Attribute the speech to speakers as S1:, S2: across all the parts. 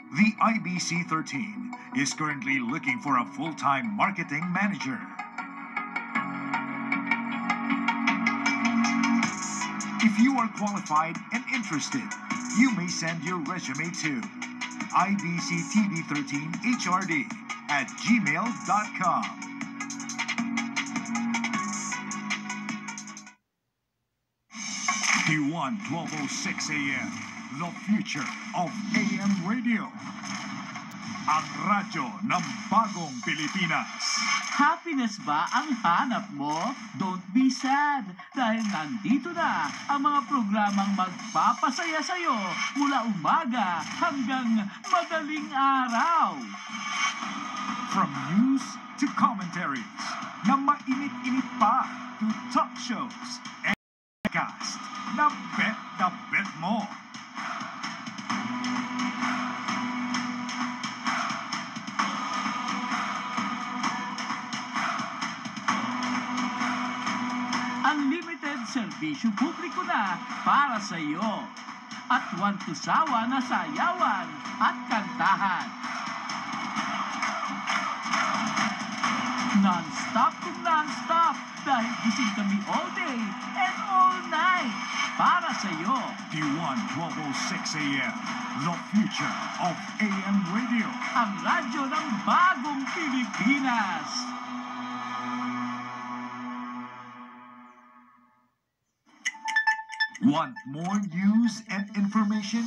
S1: The IBC-13 is currently looking for a full-time marketing manager. If you are qualified and interested, you may send your resume to ibctv13hrd@gmail.com. D1 1206 AM, the future of AM radio. Ang radyo ng bagong Pilipinas.
S2: Happiness ba ang hanap mo? Don't be sad dahil nandito na ang mga programang magpapasaya sa'yo mula umaga hanggang madaling araw.
S1: From news to commentaries, na mainit-init pa to talk shows and cast na bet mo.
S2: Unlimited serbisyo publiko na para sa iyo. At walang tusawa na sayawan at kantahan. Non-stop kung non-stop dahil gising kami all day and all night para sa iyo.
S1: D1 1206 AM, the future of AM radio.
S2: Ang radyo ng bagong Pilipinas.
S1: Want more news and information?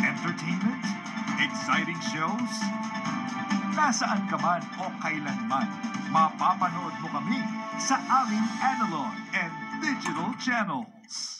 S1: Entertainment? Exciting shows? Nasaan ka man o kailanman, mapapanood mo kami sa aming analog and digital channels.